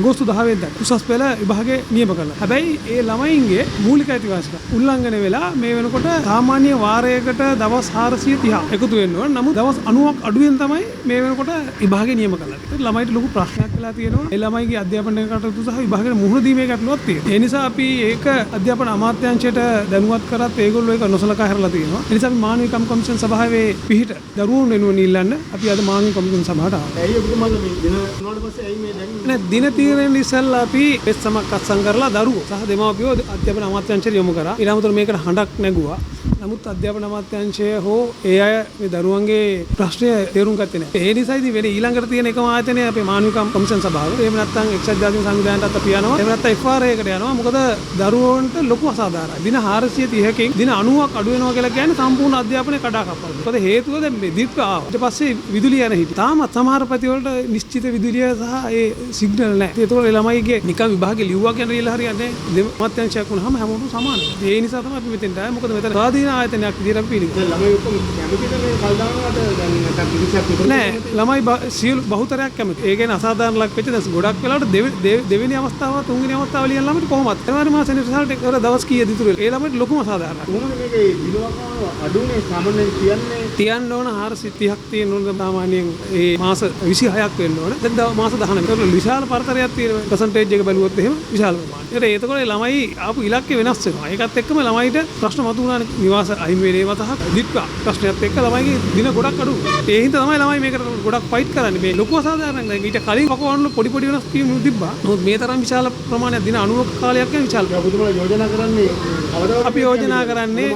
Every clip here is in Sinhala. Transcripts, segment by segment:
අගෝස්තු 10 වෙනිදා උසස් පෙළ විභාගේ නියම කළා. හැබැයි ඒ ළමයින්ගේ මූලික අයිතිවාසිකම් උල්ලංඝනය වෙලා මේ වෙනකොට සාමාන්‍ය වාරයකට දවස් 430 එකතු වෙන්න ඕන. නමුත් දවස් 90ක් අඩුවෙන් තමයි මේ වෙනකොට විභාගේ නියම කළා. ඒක ළමයිට ලොකු ප්‍රශ්නයක් වෙලා තියෙනවා. ඒ ළමයිගේ අධ්‍යාපන කටයුතු සහ විභාගයේ මුහුණ දීමේ ගැටලුවක් තියෙනවා. ඒ නිසා අපි ඒක අධ්‍යාපන අමාත්‍යාංශයට දැනුවත් කරත් ඒගොල්ලෝ ඒක නොසලකා හැරලා තියෙනවා. ඒ නිසා අපි මානවිකම් කොමිෂන් සභාවේ පිහිට දරුවෝ වෙනුවෙන් ඉල්ලන්න අපි අද මානවික කොමිෂන් සභාවට ආවා. ඇයි ඔබතුමාලා මේ දින උනාට පස්සේ ඇයි මේ දැන් නෑ දින තීරණය ඉස්සෙල්ලා අපි වෙස්සමක් අත්සන් කරලා දරුවෝ සහ දෙමාපියෝ අධ්‍යාපන අමාත්‍යාංශයට යොමු කරා. ඊළඟට මේකට හඬක් නැගුවා. නමුත් අධ්‍යාපන අමාත්‍යාංශය හෝ ඒ අය මේ දරුවන්ගේ ප්‍රශ්නය තේරුම් ගත්තේ නැහැ. ඒ නිසා ඉතින් වෙන ඊළඟට තියෙන එකම ආයතනය අපේ මානවිකම් කොමිෂන් සභාව. එහෙම නැත්නම් එක්සත් ජාතීන් සංවිධානයටත් අපි යනවා. එහෙම නැත්නම් FRA එකට යනවා. මොකද දරුවන්ට ලොකු අසාධාරණයි. දින 430කින් දින 90ක් අඩු වෙනවා කියලා කියන්නේ සම්පූර්ණ අධ්‍යාපනය කඩාකප්පල්. මොකද හේතුව දැන් මේ දීප්ක ආවා. ඊට පස්සේ විදුලිය යන හිටි. තාමත් සමහර පැති වලට නිශ්චිත විදුලිය සහ ඒ සිග්නල් නැහැ. ඒතකොට ළමයිගේ නිකන් විභාගේ ලිව්වා කියන රියල හරියන්නේ නැහැ. අමාත්‍යාංශයක් වුණාම හැමෝටම සමානයි. ඒ නිසා තමයි අපි මෙතෙන්ට ආවේ. මොකද මෙතන ස්වාධීන ආයතනයක් විදිහට අපි පිළිගන්නවා. ළමයි ඔක්කොම කැමතිද මේ කල් දානවට දැන් නැත්නම් කිසියක් විතර නෑ ළමයි සියලු බහුතරයක් කැමති. ඒ කියන්නේ අසාධාරණ ලක් වෙච්ච දැන් ගොඩක් වෙලාවට දෙවෙනි අවස්ථාව තුන්වෙනි අවස්ථාව ලියන ළමයිට කොහොමද? ජනවාරි මාසේ රිසල්ට් එක කර දවස් කීයද ඉතුරු වෙලා? ඒ ළමයිට ලොකුම අසාධාරණයි. කොහොමද මේකේ දිනවකාව අඩුනේ සාමාන්‍යයෙන් කියන්නේ තියන්න ඕන 430ක් තියෙන ඕන සාමාන්‍යයෙන් ඒ මාස 26ක් වෙන්න ඕන. දැන් මාස 19. ඒකට විශාල පරතරයක් තියෙන පර්සන්ටේජ් එක බැලුවොත් එහෙම විශාල ප්‍රමාණයක්. ඒතකොට ළමයි ආපු ඉලක්කය වෙනස් වෙනවා. ඒකත් එක්කම ළමයිට ප්‍රශ්න මතුවුණානේ. නිවාස අහිමි වෙලේ වතහ දිට්වා ප්‍රශ්නයත් එක්ක ළමයිගේ දින ගොඩක් අඩු. ඒ හින්දා තමයි ළමයි මේකට ගොඩක් ෆයිට් කරන්නේ. මේ ලොකු අසාධාරණයක් නෑ. ඊට කලින් පකවන්න පොඩි වෙනස් කිව්ව තිබ්බා. නමුත් මේ තරම් විශාල ප්‍රමාණයක් දින 90ක කාලයක් යන විශාල. ඔබතුමාලා යෝජනා කරන්නේ අපි යෝජනා කරන්නේ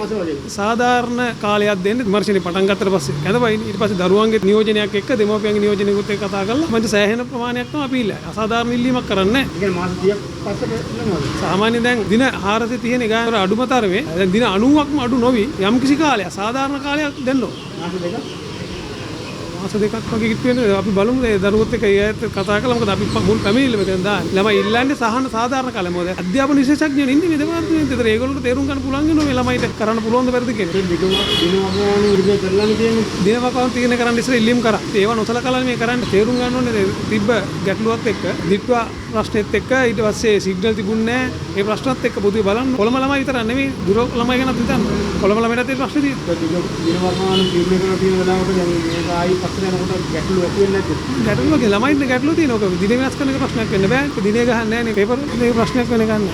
සාධාරණ කාලයක් දෙන්න විමර්ශනේ පටන් ගත්තට පස්සේ කැඳවයින් ඊට පස්සේ දරුවන්ගේ නියෝජනයක් එක්ක දෙමව්පියන්ගේ නියෝජනයකුත් එක්ක කතා කරලා මන්ට සෑහෙන ප්‍රමාණයක් තමයි අපි ඉල්ලන්නේ. අසාධාරණ ඉල්ලීමක් කරන්නේ නැහැ. ඒ කියන්නේ මාස 30ක් පස්සේ ඉන්නවද? සාමාන්‍යයෙන් දැන් දින 430 නේ ගාන අඩුම තරමේ දැන් දින 90ක්ම අඩු නොවි යම් කිසි කාලයක් සාධාරණ කාලයක් දෙන්න ඕන. මාස දෙකක් වගේ කිට්ටු වෙනවා. අපි බලමු ඒ දරුවොත් එක්ක ඒ අයත් කතා කළා. මොකද අපි මුල් පැමිණිල්ල මෙතන දාන්නේ. ළමයි ඉල්ලන්නේ සහන සාධාරණ කාලය. මොකද අධ්‍යාපන විශේෂඥයෝ ඉන්නේ මේ දෙපාර්තමේන්තුවේ. ඒතර ඒගොල්ලන්ට තේරුම් ගන්න පුළුවන් වෙනවා මේ ළමයිට කරන්න පුළුවන් ද බැරිද කියලා. දිනවකාව ඉරිදේ කරලානේ තියෙන්නේ. දිනවකාව තීරණය කරන්න ඉස්සෙල්ලා ඉල්ලීම් කරා. ඒව නොසලකලා මේ කරන්න තේරුම් ගන්න ඕනේ තිබ්බ ගැටලුවත් එක්ක දිට්වා ප්‍රශ්නෙත් එක්ක ඊට පස්සේ සිග්නල් තිබුණේ නැහැ. ඒ ප්‍රශ්නත් එක්ක පොදුවේ බලන්න. කොළඹ ළමයි විතර නෙමෙයි දුර ළමයි ගැනත් හිතන්න. කොළඹ ළමයිටත් ඒ ප්‍රශ්නේ තියෙනවා. දිනවකාව තීරණය කරලා තියෙන වෙලාවට දැන් මේක ආයි පස්සේ යනකොට ගැටලු ඇති වෙන්නේ නැද්ද? ගැටලුවක ළමයින්ට ගැටලුව තියෙනවා. දිනේ වෙනස් කරන එක ප්‍රශ්නයක් වෙන්න බෑ. දිනේ ගහන්නේ නැහැ නේ පේපර්. මේක ප්‍රශ්නයක් වෙන්න ගන්න.